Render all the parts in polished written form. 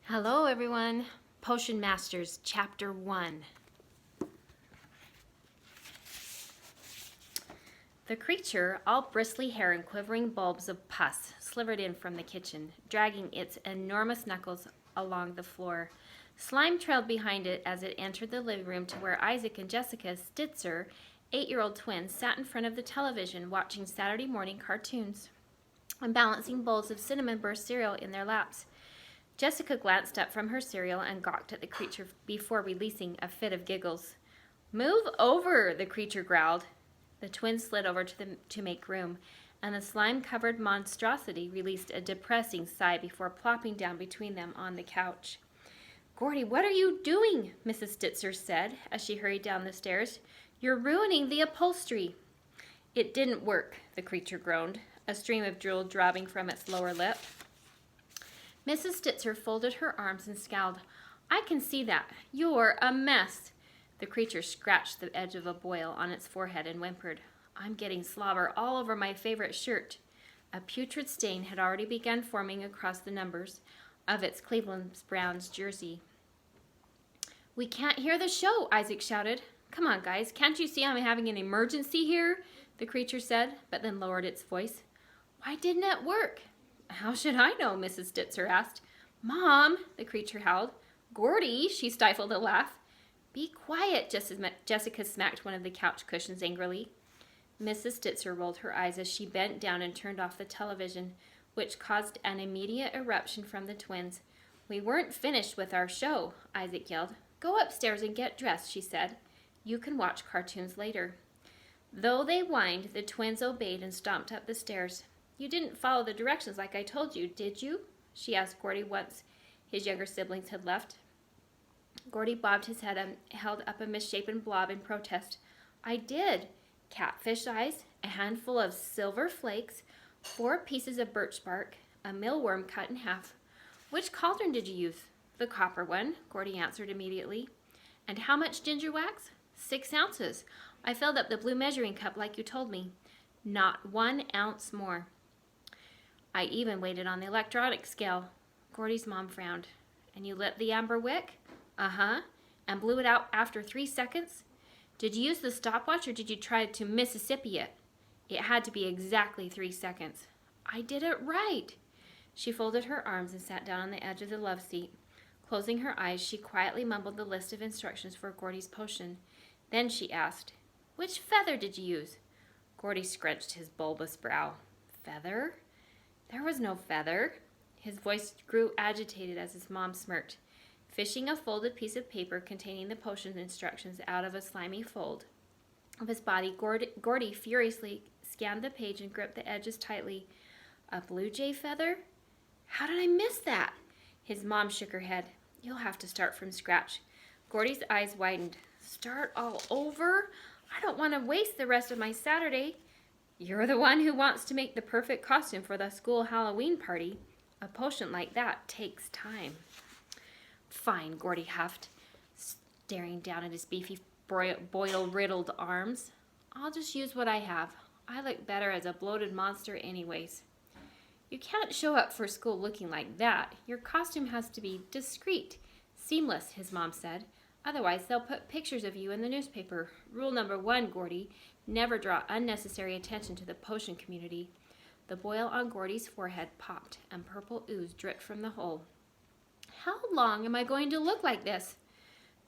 Hello everyone, Potion Masters Chapter 1. The creature, all bristly hair and quivering bulbs of pus, slithered in from the kitchen, dragging its enormous knuckles along the floor. Slime trailed behind it as it entered the living room to where Isaac and Jessica Stitzer, 8-year-old twins, sat in front of the television watching Saturday morning cartoons and balancing bowls of cinnamon burst cereal in their laps. Jessica glanced up from her cereal and gawked at the creature before releasing a fit of giggles. "Move over," the creature growled. The twins slid over to make room, and the slime-covered monstrosity released a depressing sigh before plopping down between them on the couch. "Gordy, what are you doing?" Mrs. Stitzer said as she hurried down the stairs. "You're ruining the upholstery." "It didn't work," the creature groaned, a stream of drool dropping from its lower lip. Mrs. Stitzer folded her arms and scowled. "I can see that. You're a mess." The creature scratched the edge of a boil on its forehead and whimpered. "I'm getting slobber all over my favorite shirt." A putrid stain had already begun forming across the numbers of its Cleveland Browns jersey. "We can't hear the show," Isaac shouted. "Come on, guys. Can't you see I'm having an emergency here?" the creature said, but then lowered its voice. "Why didn't it work?" "How should I know?" Mrs. Stitzer asked. "Mom," the creature howled. "Gordy," she stifled a laugh. "Be quiet," Jessica smacked one of the couch cushions angrily. Mrs. Stitzer rolled her eyes as she bent down and turned off the television, which caused an immediate eruption from the twins. "We weren't finished with our show," Isaac yelled. "Go upstairs and get dressed," she said. "You can watch cartoons later." Though they whined, the twins obeyed and stomped up the stairs. "You didn't follow the directions like I told you, did you?" she asked Gordy once his younger siblings had left. Gordy bobbed his head and held up a misshapen blob in protest. "I did. Catfish eyes, a handful of silver flakes, 4 pieces of birch bark, a mealworm cut in half." "Which cauldron did you use?" "The copper one," Gordy answered immediately. "And how much ginger wax?" 6 ounces. I filled up the blue measuring cup like you told me." "Not 1 ounce more." "I even waited on the electronic scale." Gordy's mom frowned. "And you lit the amber wick?" "Uh-huh. And blew it out after 3 seconds?" "Did you use the stopwatch or did you try to Mississippi it?" "It had to be exactly 3 seconds." "I did it right." She folded her arms and sat down on the edge of the love seat. Closing her eyes, she quietly mumbled the list of instructions for Gordy's potion. Then she asked, "Which feather did you use?" Gordy scrunched his bulbous brow. "Feather? There was no feather." His voice grew agitated as his mom smirked. Fishing a folded piece of paper containing the potion instructions out of a slimy fold of his body, Gordy furiously scanned the page and gripped the edges tightly. "A blue jay feather? How did I miss that?" His mom shook her head. "You'll have to start from scratch." Gordy's eyes widened. "Start all over? I don't want to waste the rest of my Saturday." "You're the one who wants to make the perfect costume for the school Halloween party. A potion like that takes time." "Fine," Gordy huffed, staring down at his beefy, boil-riddled arms. "I'll just use what I have. I look better as a bloated monster anyways." "You can't show up for school looking like that. Your costume has to be discreet, seamless," his mom said. "Otherwise, they'll put pictures of you in the newspaper. Rule number 1, Gordy, never draw unnecessary attention to the potion community." The boil on Gordy's forehead popped, and purple ooze dripped from the hole. "How long am I going to look like this?"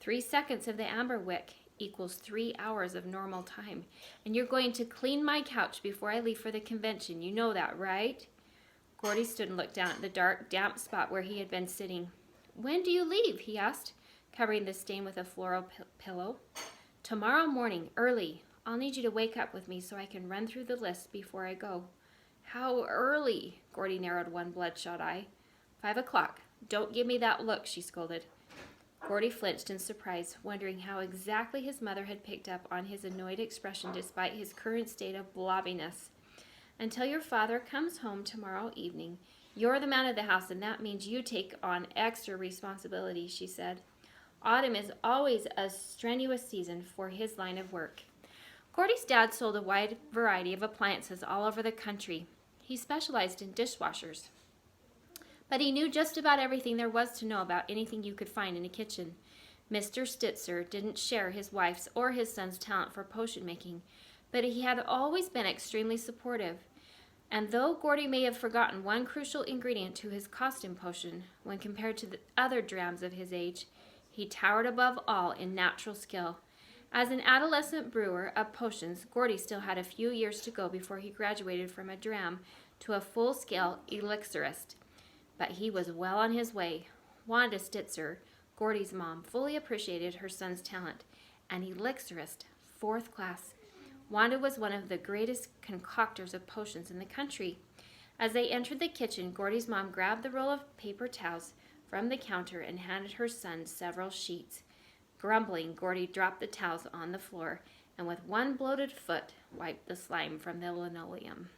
3 seconds of the amber wick equals 3 hours of normal time. "And you're going to clean my couch before I leave for the convention. You know that, right?" Gordy stood and looked down at the dark, damp spot where he had been sitting. "When do you leave?" he asked, covering the stain with a floral pillow. "Tomorrow morning, early. I'll need you to wake up with me so I can run through the list before I go." "How early?" Gordy narrowed one bloodshot eye. 5 o'clock. "Don't give me that look," she scolded. Gordy flinched in surprise, wondering how exactly his mother had picked up on his annoyed expression despite his current state of blobbiness. "Until your father comes home tomorrow evening. You're the man of the house, and that means you take on extra responsibility," she said. "Autumn is always a strenuous season for his line of work." Gordy's dad sold a wide variety of appliances all over the country. He specialized in dishwashers. But he knew just about everything there was to know about anything you could find in a kitchen. Mr. Stitzer didn't share his wife's or his son's talent for potion making, but he had always been extremely supportive. And though Gordy may have forgotten one crucial ingredient to his costume potion, when compared to the other drams of his age, he towered above all in natural skill. As an adolescent brewer of potions, Gordy still had a few years to go before he graduated from a dram to a full-scale elixirist. But he was well on his way. Wanda Stitzer, Gordy's mom, fully appreciated her son's talent. An elixirist, 4th class. Wanda was one of the greatest concoctors of potions in the country. As they entered the kitchen, Gordy's mom grabbed the roll of paper towels from the counter and handed her son several sheets. Grumbling, Gordy dropped the towels on the floor and with one bloated foot wiped the slime from the linoleum.